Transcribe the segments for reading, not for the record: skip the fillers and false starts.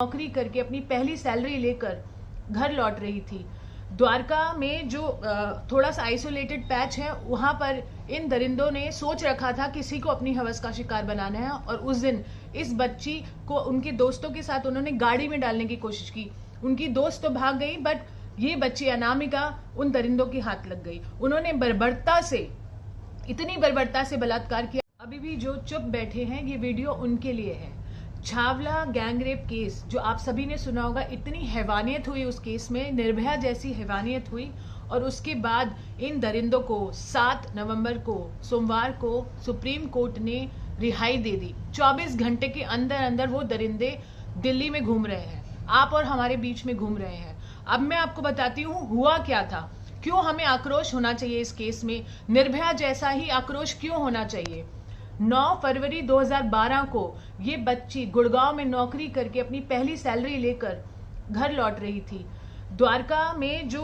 नौकरी करके अपनी पहली सैलरी लेकर घर लौट रही थी। द्वारका में जो थोड़ा सा आइसोलेटेड पैच है, वहां पर इन दरिंदों ने सोच रखा था किसी को अपनी हवस का शिकार बनाना है। और उस दिन इस बच्ची को उनके दोस्तों के साथ उन्होंने गाड़ी में डालने की कोशिश की। उनकी दोस्त तो भाग गई, बट ये बच्ची अनामिका उन दरिंदों के हाथ लग गई। उन्होंने बर्बरता से, इतनी बर्बरता से बलात्कार किया। अभी भी जो चुप बैठे हैं, ये वीडियो उनके लिए है। छावला गैंगरेप केस जो आप सभी ने सुना होगा, इतनी हैवानियत हुई उस केस में, निर्भया जैसी हैवानियत हुई। और उसके बाद इन दरिंदों को 7 नवंबर को, सोमवार को, सुप्रीम कोर्ट ने रिहाई दे दी। 24 घंटे के अंदर अंदर वो दरिंदे दिल्ली में घूम रहे हैं, आप और हमारे बीच में घूम रहे हैं। अब मैं आपको बताती हूँ हुआ क्या था, क्यों हमें आक्रोश होना चाहिए इस केस में, निर्भया जैसा ही आक्रोश क्यों होना चाहिए। 9 फरवरी 2012 को ये बच्ची गुड़गांव में नौकरी करके अपनी पहली सैलरी लेकर घर लौट रही थी। द्वारका में जो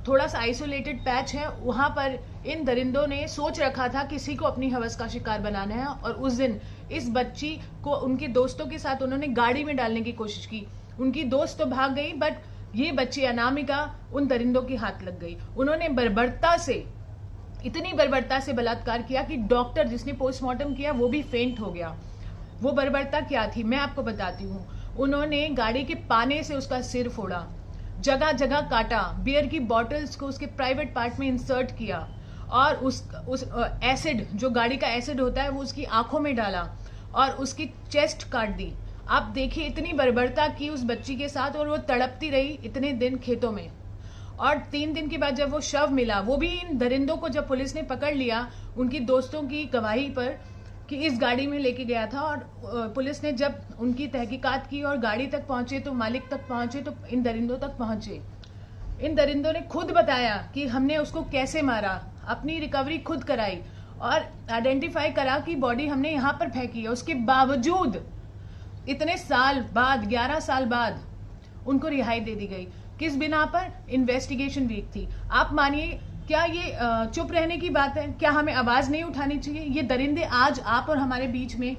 थोड़ा सा आइसोलेटेड पैच है, वहां पर इन दरिंदों ने सोच रखा था किसी को अपनी हवस का शिकार बनाना है। और उस दिन इस बच्ची को उनके दोस्तों के साथ उन्होंने गाड़ी में डालने की कोशिश की। उनकी दोस्त तो भाग गई, बट ये बच्ची अनामिका उन दरिंदों के हाथ लग गई। उन्होंने बर्बरता से, इतनी बर्बरता से बलात्कार किया कि डॉक्टर जिसने पोस्टमार्टम किया वो भी फेंट हो गया। वो बर्बरता क्या थी मैं आपको बताती हूँ। उन्होंने गाड़ी के पाने से उसका सिर फोड़ा, जगह जगह काटा, बियर की बॉटल्स को उसके प्राइवेट पार्ट में इंसर्ट किया, और उस एसिड, जो गाड़ी का एसिड होता है, वो उसकी आंखों में डाला और उसकी चेस्ट काट दी। आप देखिए, इतनी बर्बरता की उस बच्ची के साथ, और वो तड़पती रही इतने दिन खेतों में। और 3 दिन के बाद जब वो शव मिला, वो भी इन दरिंदों को जब पुलिस ने पकड़ लिया, उनकी दोस्तों की गवाही पर, कि इस गाड़ी में लेके गया था। और पुलिस ने जब उनकी तहकीकात की और गाड़ी तक पहुंचे, तो मालिक तक पहुंचे, तो इन दरिंदों तक पहुंचे। इन दरिंदों ने खुद बताया कि हमने उसको कैसे मारा, अपनी रिकवरी खुद कराई और आइडेंटिफाई करा कि बॉडी हमने यहाँ पर फेंकी है। उसके बावजूद इतने साल बाद, 11 साल बाद, उनको रिहाई दे दी गई। किस बिना पर? इन्वेस्टिगेशन वीक थी। आप मानिए, क्या ये चुप रहने की बात है? क्या हमें आवाज नहीं उठानी चाहिए? ये दरिंदे आज आप और हमारे बीच में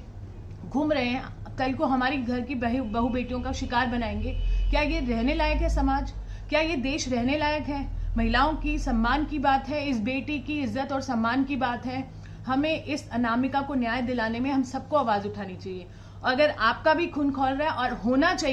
घूम रहे हैं, कल को हमारी घर की बहू बेटियों का शिकार बनाएंगे। क्या ये रहने लायक है समाज? क्या ये देश रहने लायक है? महिलाओं की सम्मान की बात है, इस बेटी की इज्जत और सम्मान की बात है। हमें इस अनामिका को न्याय दिलाने में हम सबको आवाज उठानी चाहिए। अगर आपका भी खून खौल रहा है और होना चाहिए